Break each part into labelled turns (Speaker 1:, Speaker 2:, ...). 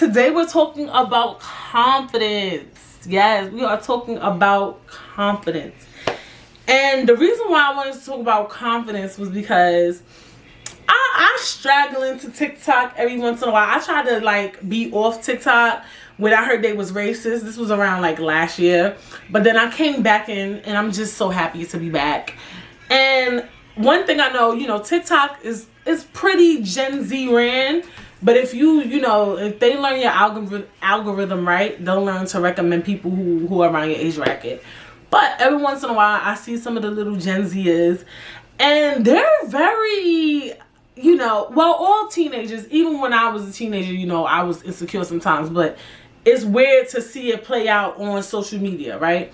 Speaker 1: today we're talking about confidence. Yes, we are talking about confidence. And the reason why I wanted to talk about confidence was because I straggle into TikTok every once in a while. I try to like be off TikTok when I heard they was racist. This was around like last year. But then I came back in and I'm just so happy to be back. And one thing I know, TikTok is pretty Gen Z ran. But if if they learn your algorithm right, they'll learn to recommend people who are around your age bracket. But every once in a while, I see some of the little Gen Zers, and they're very, all teenagers, even when I was a teenager, I was insecure sometimes, but it's weird to see it play out on social media, right?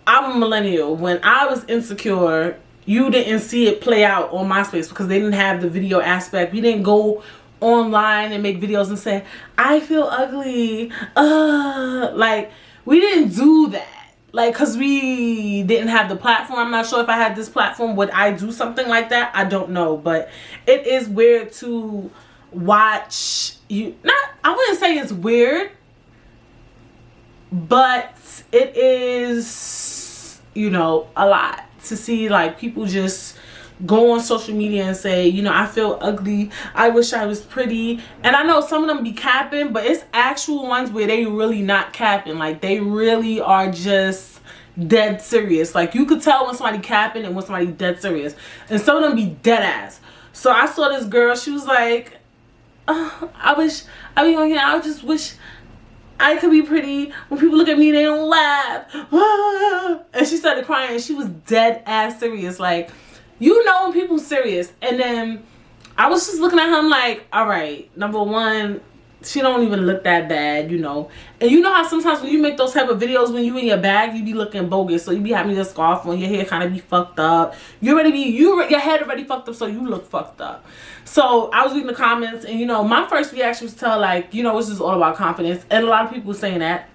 Speaker 1: I'm a millennial. When I was insecure, you didn't see it play out on MySpace because they didn't have the video aspect. We didn't go online and make videos and say, I feel ugly. Like, we didn't do that. Like, because we didn't have the platform. I'm not sure if I had this platform, would I do something like that? I don't know. But it is weird to watch I wouldn't say it's weird, but it is, a lot to see like people just go on social media and say, I feel ugly, I wish I was pretty. And I know some of them be capping, but it's actual ones where they really not capping. Like, they really are just dead serious. Like, you could tell when somebody capping and when somebody dead serious. And some of them be dead ass. So I saw this girl, she was like, I just wish I could be pretty. When people look at me, they don't laugh. And she started crying. She was dead ass serious. Like, when people serious. And then I was just looking at her, I'm like, all right, number one, she don't even look that bad, And you know how sometimes when you make those type of videos, when you in your bag, you be looking bogus. So you be having your scarf on, your hair kind of be fucked up. Your head already fucked up, so you look fucked up. So I was reading the comments, and my first reaction was to tell, like, it's just all about confidence. And a lot of people saying that.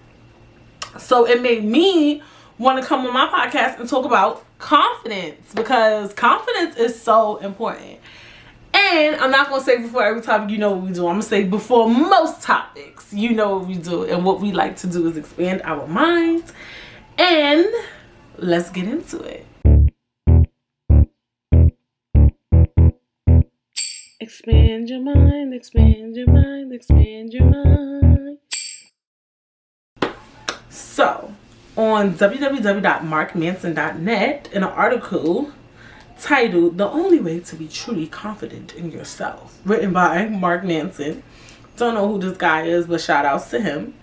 Speaker 1: So it made me want to come on my podcast and talk about confidence, because confidence is so important. And I'm not going to say before every topic, what we do. I'm going to say before most topics, what we do. And what we like to do is expand our minds. And let's get into it. Expand your mind, expand your mind, expand your mind. So, on www.markmanson.net, in an article titled "The Only Way to Be Truly Confident in Yourself," written by Mark Manson. Don't know who this guy is, but shout outs to him.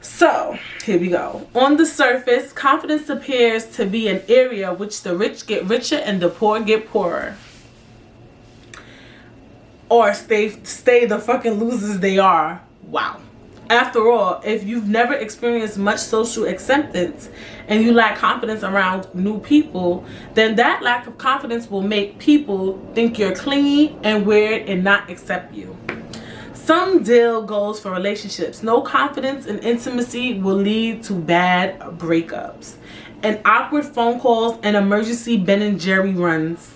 Speaker 1: So, here we go. On the surface, confidence appears to be an area which the rich get richer and the poor get poorer. Or stay the fucking losers they are. Wow. After all, if you've never experienced much social acceptance and you lack confidence around new people, then that lack of confidence will make people think you're clingy and weird and not accept you. Some deal goes for relationships. No confidence and intimacy will lead to bad breakups and awkward phone calls and emergency Ben and Jerry runs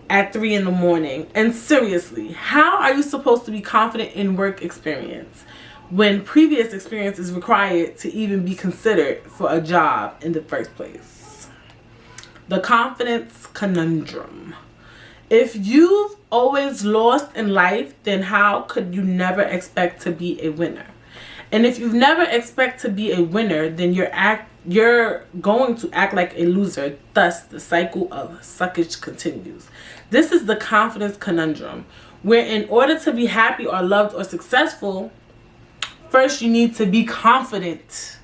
Speaker 1: at 3 a.m. And seriously, how are you supposed to be confident in work experience when previous experience is required to even be considered for a job in the first place? The confidence conundrum. If you've always lost in life, then how could you never expect to be a winner? And if you've never expect to be a winner, then you're going to act like a loser. Thus, the cycle of suckage continues. This is the confidence conundrum, where in order to be happy or loved or successful, first you need to be confident.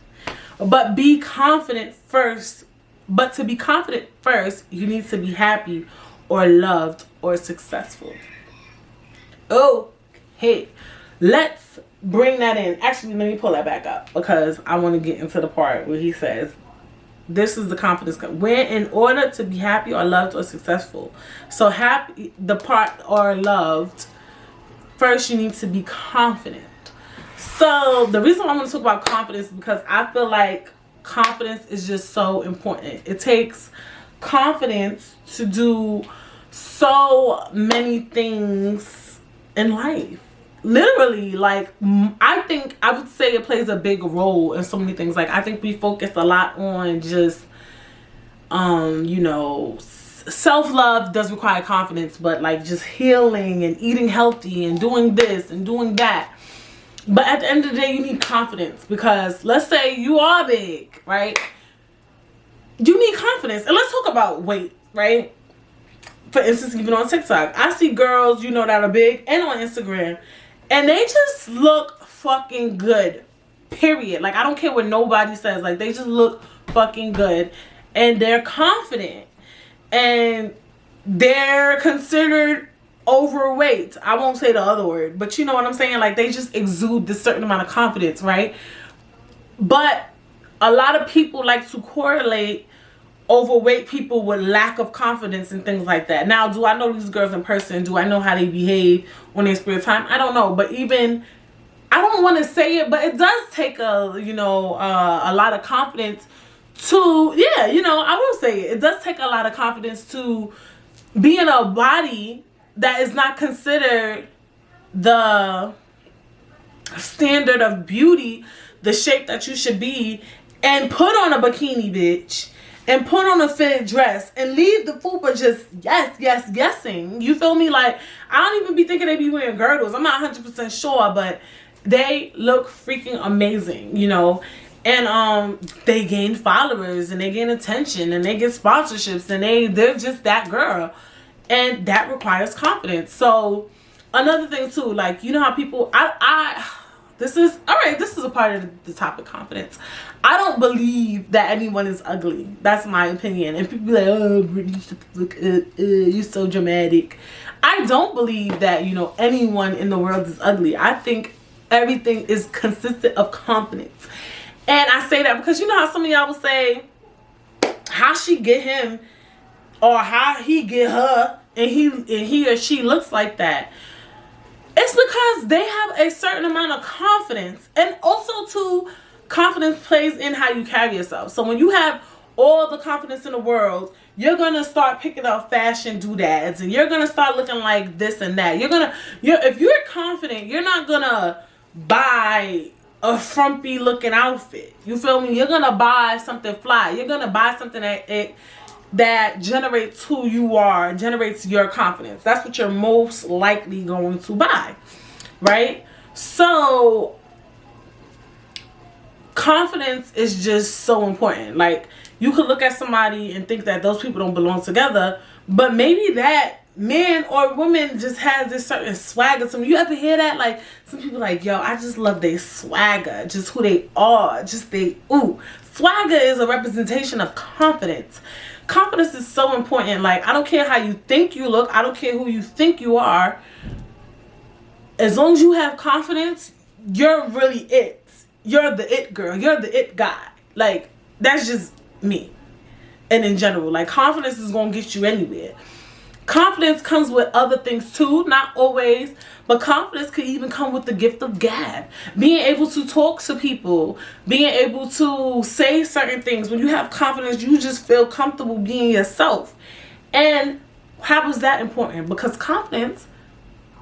Speaker 1: But to be confident first, you need to be happy or loved or successful. Okay, let's bring that in. Actually, let me pull that back up because I want to get into the part where he says, this is the confidence, where in order to be happy or loved or successful. So happy, the part or loved, first you need to be confident. So the reason why I want to talk about confidence is because I feel like confidence is just so important. It takes confidence to do so many things in life. literally, like, I think I would say it plays a big role in so many things. Like, I think we focus a lot on just, you know, self-love does require confidence, but like just healing and eating healthy and doing this and doing that. But at the end of the day, you need confidence, because let's say you are big, right? You need confidence. And let's talk about weight, right? For instance, even on TikTok, I see girls, you know, that are big, and on Instagram, and they just look fucking good, period. Like, I don't care what nobody says. Like, they just look fucking good, and they're confident, and they're considered overweight. I won't say the other word, but you know what I'm saying? Like, they just exude this certain amount of confidence, right? But a lot of people like to correlate overweight people with lack of confidence and things like that. Now, do I know these girls in person? Do I know how they behave when they spare time? I don't know. But even, I don't want to say it, but it does take a, you know, a lot of confidence to, yeah, you know, I will say it. It does take a lot of confidence to be in a body that is not considered the standard of beauty, the shape that you should be, and put on a bikini, bitch, and put on a fitted dress and leave the fupa just guessing. You feel me? Like, I don't even be thinking they be wearing girdles. I'm not 100% sure, but they look freaking amazing, you know. And they gain followers, and they gain attention, and they get sponsorships, and they're just that girl. And that requires confidence. So another thing too, like, you know how people, this is a part of the topic, confidence. I don't believe that anyone is ugly. That's my opinion. And people be like, oh, Brit, you should look, you're so dramatic. I don't believe that, you know, anyone in the world is ugly. I think everything is consistent of confidence. And I say that because you know how some of y'all will say, how she get him or how he get her and he or she looks like that. It's because they have a certain amount of confidence. And also too, confidence plays in how you carry yourself. So when you have all the confidence in the world, you're going to start picking up fashion doodads, and you're going to start looking like this and that. If you're confident, you're not going to buy a frumpy looking outfit. You feel me? You're going to buy something fly. You're going to buy something that generates who you are, generates your confidence. That's what you're most likely going to buy, right? So confidence is just so important. Like, you could look at somebody and think that those people don't belong together, but maybe that man or woman just has this certain swagger. So you ever hear that? Like, some people like, yo, I just love their swagger, just who they are, just swagger is a representation of confidence. Confidence is so important. Like, I don't care how you think you look. I don't care who you think you are. As long as you have confidence, you're really it. You're the it girl. You're the it guy. Like, that's just me. And in general, like, confidence is going to get you anywhere. Confidence comes with other things too, not always, but confidence could even come with the gift of gab. Being able to talk to people, being able to say certain things. When you have confidence, you just feel comfortable being yourself. And how is that important? Because confidence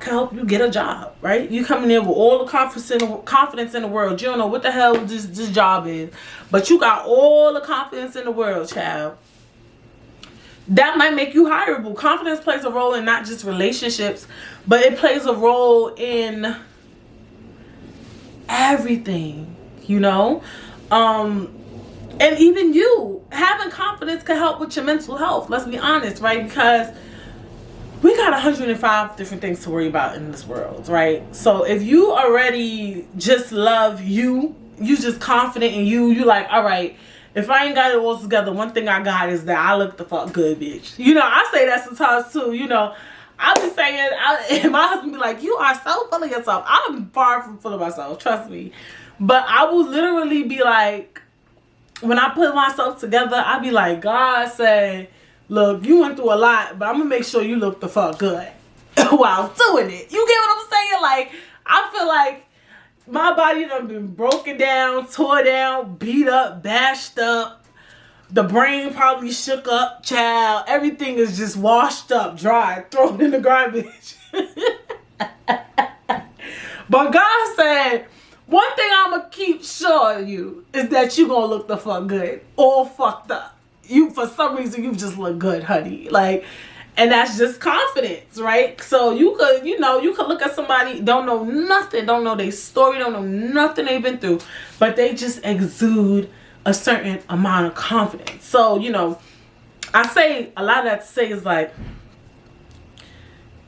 Speaker 1: can help you get a job, right? You come in there with all the confidence in the world. You don't know what the hell this job is, but you got all the confidence in the world, child. That might make you hireable. Confidence plays a role in not just relationships, but it plays a role in everything, you know? And even you, having confidence can help with your mental health. Let's be honest, right? Because we got 105 different things to worry about in this world, right? So if you already just love you just confident in you like, all right, if I ain't got it all together, one thing I got is that I look the fuck good, bitch. You know, I say that sometimes too. You know, I be saying, and my husband be like, you are so full of yourself. I'm far from full of myself, trust me. But I will literally be like, when I put myself together, I be like, God said, look, you went through a lot, but I'm going to make sure you look the fuck good while doing it. You get what I'm saying? Like, I feel like my body done been broken down, tore down, beat up, bashed up. The brain probably shook up, child. Everything is just washed up, dry, thrown in the garbage. But God said, one thing I'm gonna keep showing you is that you gonna look the fuck good. All fucked up. You, for some reason, you just look good, honey. Like, and that's just confidence, right? So you could, you could look at somebody, don't know nothing, don't know their story, don't know nothing they've been through, but they just exude a certain amount of confidence. So, I say a lot of that to say is like,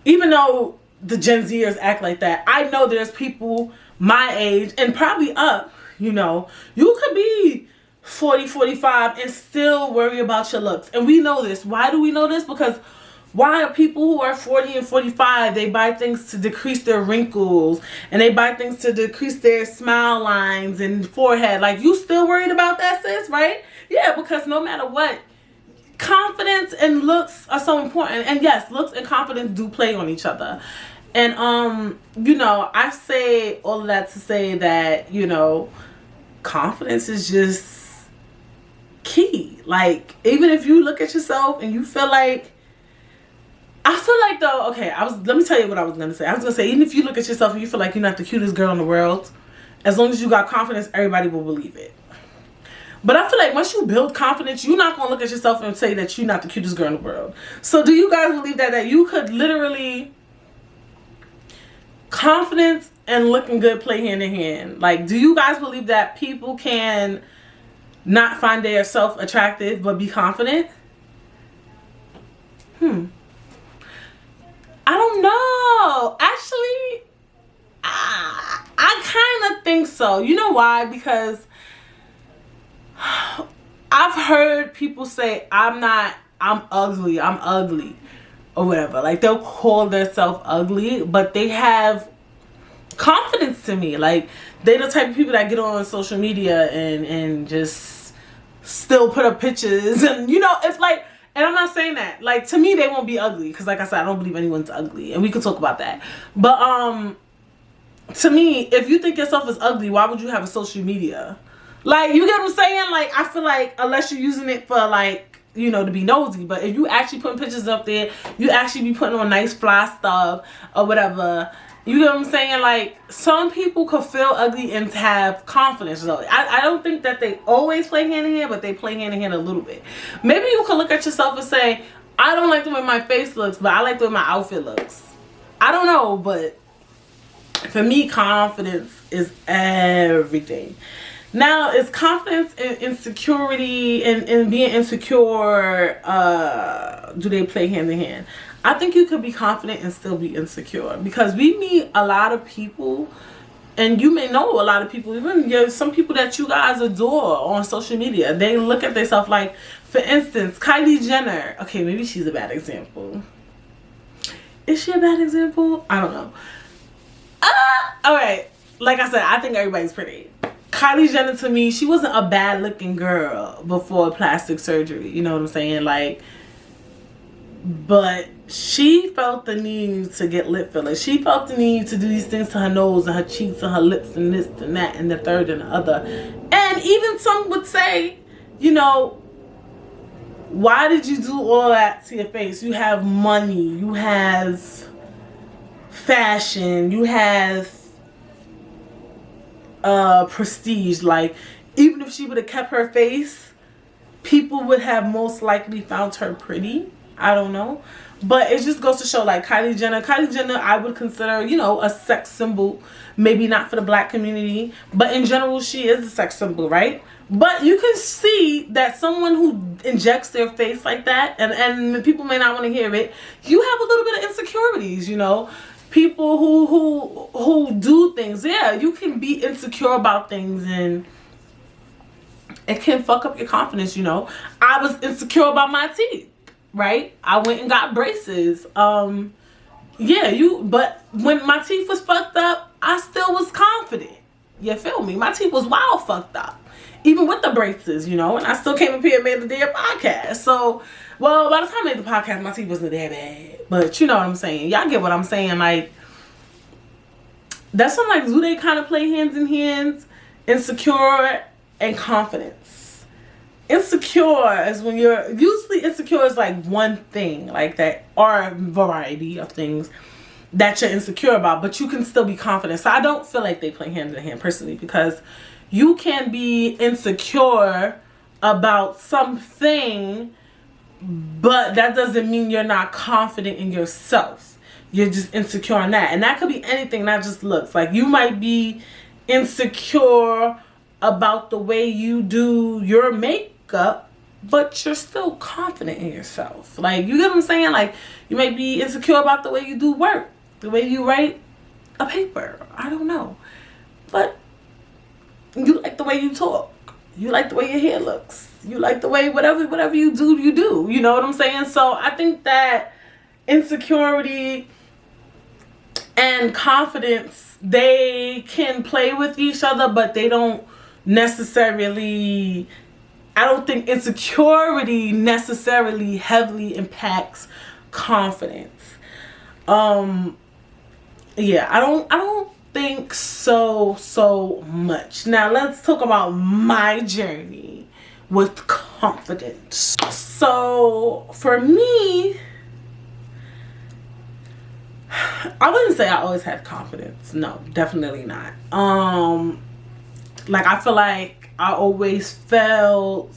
Speaker 1: even though the Gen Zers act like that, I know there's people my age and probably up, you could be 40, 45 and still worry about your looks. And we know this. Why do we know this? Because why are people who are 40 and 45, they buy things to decrease their wrinkles and they buy things to decrease their smile lines and forehead. Like, you still worried about that, sis, right? Yeah, because no matter what, confidence and looks are so important. And yes, looks and confidence do play on each other. And, I say all of that to say that, confidence is just key. Like, even if you look at yourself and you feel like, though, okay, let me tell you what I was going to say. I was going to say, even if you look at yourself and you feel like you're not the cutest girl in the world, as long as you got confidence, everybody will believe it. But I feel like once you build confidence, you're not going to look at yourself and say that you're not the cutest girl in the world. So do you guys believe that you could literally, confidence and looking good play hand in hand? Like, do you guys believe that people can not find their self attractive but be confident? I don't know. Actually, I kind of think so. You know why? Because I've heard people say, I'm ugly, or whatever. Like, they'll call themselves ugly, but they have confidence to me. Like, they're the type of people that get on social media and just still put up pictures. And, it's like, and I'm not saying that. Like, to me, they won't be ugly. Because, like I said, I don't believe anyone's ugly. And we could talk about that. But, to me, if you think yourself is ugly, why would you have a social media? Like, you get what I'm saying? Like, I feel like, unless you're using it for, like, to be nosy. But if you actually putting pictures up there, you actually be putting on nice fly stuff or whatever. You get what I'm saying? Like, some people could feel ugly and have confidence. So I don't think that they always play hand in hand, but they play hand in hand a little bit. Maybe you could look at yourself and say, I don't like the way my face looks, but I like the way my outfit looks. I don't know, but for me, confidence is everything. Now, is confidence and insecurity and being insecure, do they play hand in hand? I think you could be confident and still be insecure, because we meet a lot of people, and you may know a lot of people, even some people that you guys adore on social media. They look at themselves like, for instance, Kylie Jenner. Okay, maybe she's a bad example. Is she a bad example? I don't know. Alright, like I said, I think everybody's pretty. Kylie Jenner, to me, she wasn't a bad looking girl before plastic surgery. You know what I'm saying? Like, but she felt the need to get lip fillers. She felt the need to do these things to her nose and her cheeks and her lips and this and that and the third and the other. And even some would say, why did you do all that to your face? You have money, you have fashion, you have prestige. Like, even if she would have kept her face, people would have most likely found her pretty. I don't know. But it just goes to show, like, Kylie Jenner, I would consider, a sex symbol. Maybe not for the black community, but in general, she is a sex symbol, right? But you can see that someone who injects their face like that, and people may not want to hear it, you have a little bit of insecurities, People who do things, yeah, you can be insecure about things, and it can fuck up your confidence, I was insecure about my teeth, right? I went and got braces. But when my teeth was fucked up, I still was confident. You feel me? My teeth was wild fucked up, even with the braces, and I still came up here and made the damn podcast. So, well, by the time I made the podcast, my teeth wasn't that bad. But you know what I'm saying? Y'all get what I'm saying? Like, that's something like, do they kind of play hands in hands? Insecure and confidence. Insecure is when usually insecure is like one thing like that, or a variety of things. that you're insecure about, but you can still be confident. So I don't feel like they play hand in hand personally, because you can be insecure about something, but that doesn't mean you're not confident in yourself. You're just insecure on that. And that could be anything, not just looks. Like, you might be insecure about the way you do your makeup, but you're still confident in yourself. Like, you get what I'm saying? Like, you might be insecure about the way you do work, the way you write a paper. I don't know. But you like the way you talk. You like the way your hair looks. You like the way whatever you do, you do. You know what I'm saying? So I think that insecurity and confidence, they can play with each other, but they don't necessarily, I don't think insecurity necessarily heavily impacts confidence. Yeah, I don't think so much. Now let's talk about my journey with confidence. So for me, I wouldn't say I always had confidence. No, definitely not. Like, I feel like I always felt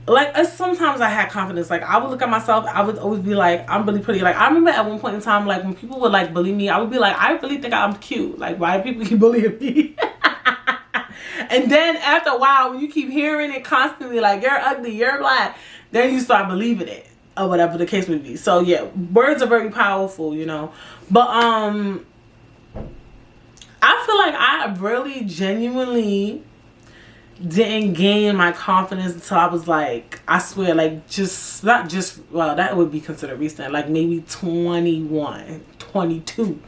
Speaker 1: like, sometimes I had confidence. Like, I would look at myself, I would always be like, I'm really pretty. Like, I remember at one point in time, like, when people would like bully me, I would be like, I really think I'm cute. Like, why do people keep bullying me? And then after a while, when you keep hearing it constantly, like, you're ugly, you're black, then you start believing it, or whatever the case may be. So yeah, words are very powerful, you know. But I feel like I really genuinely didn't gain my confidence until I was like, I swear, like, just not just, well, that would be considered recent, like maybe 21, 22,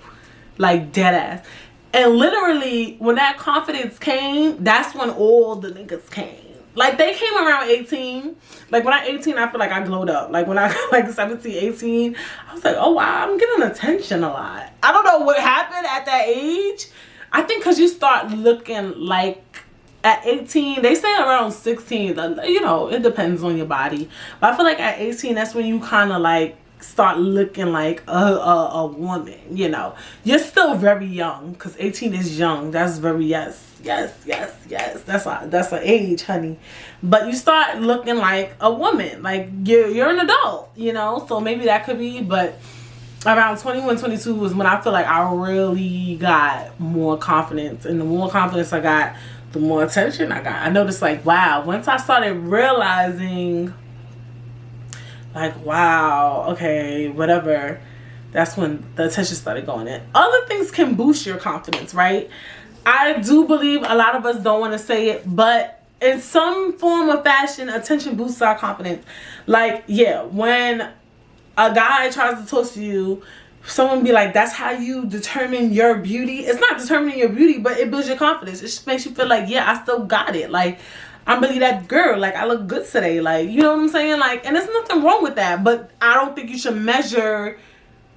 Speaker 1: like, dead ass. And literally, when that confidence came, that's when all the niggas came. Like, they came around 18. Like, when I 18, I feel like I glowed up. Like, when I got like 17, 18, I was like, oh wow, I'm getting attention a lot. I don't know what happened at that age. I think because you start looking like, at 18, they say around 16, you know, it depends on your body. But I feel like at 18, that's when you kind of like start looking like a woman, you know. You're still very young, because 18 is young. That's very, yes. That's an age, honey. But you start looking like a woman. Like, you're an adult, you know. So maybe that could be, but around 21, 22 was when I feel like I really got more confidence. And the more confidence I got, the more attention I got. I noticed, like, wow, once I started realizing, like, wow, okay, whatever, that's when the attention started going in. Other things can boost your confidence, right? I do believe a lot of us don't want to say it, but in some form of fashion, attention boosts our confidence. Like, yeah, when a guy tries to talk to you, someone be like, that's how you determine your beauty. It's not determining your beauty, but it builds your confidence. It just makes you feel like, yeah, I still got it. Like, I'm really that girl. Like, I look good today. Like, you know what I'm saying? Like, and there's nothing wrong with that. But I don't think you should measure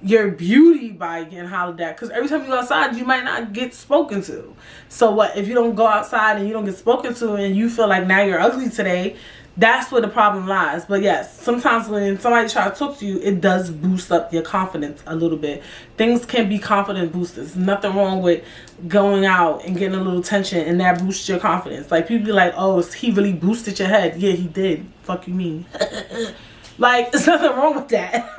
Speaker 1: your beauty by getting hollered at. Because every time you go outside, you might not get spoken to. So what? If you don't go outside and you don't get spoken to and you feel like now you're ugly today, that's where the problem lies. But yes, sometimes when somebody tries to talk to you, it does boost up your confidence a little bit. Things can be confidence boosters. Nothing wrong with going out and getting a little attention, and that boosts your confidence. Like, people be like, oh, he really boosted your head. Yeah, he did. Fuck you mean? Like, there's nothing wrong with that.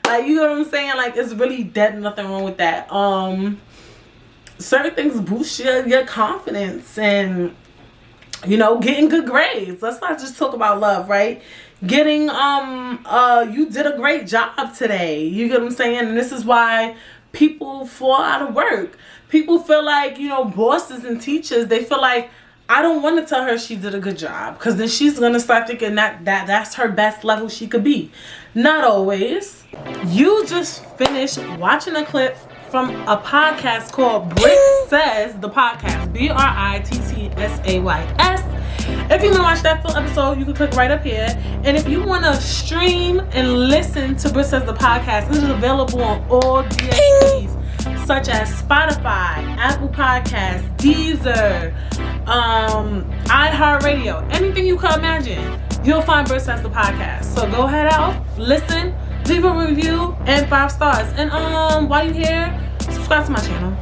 Speaker 1: Like, you know what I'm saying? Like, it's really dead, nothing wrong with that. Certain things boost your confidence, and you know, getting good grades. Let's not just talk about love, right? Getting, you did a great job today. You get what I'm saying? And this is why people fall out of work. People feel like, you know, bosses and teachers, they feel like, I don't want to tell her she did a good job, because then she's going to start thinking that's her best level she could be. Not always. You just finished watching a clip from a podcast called Brit Says The Podcast. BRITTSAYS. If you want to watch that full episode, you can click right up here. And if you want to stream and listen to Brit Says The Podcast, this is available on all DSPs, such as Spotify, Apple Podcasts, DEEZER, iHEARTRADIO. Anything you can imagine, you'll find Brit Says The Podcast. So go ahead out, listen. leave a review and 5 stars. And while you're here, subscribe to my channel.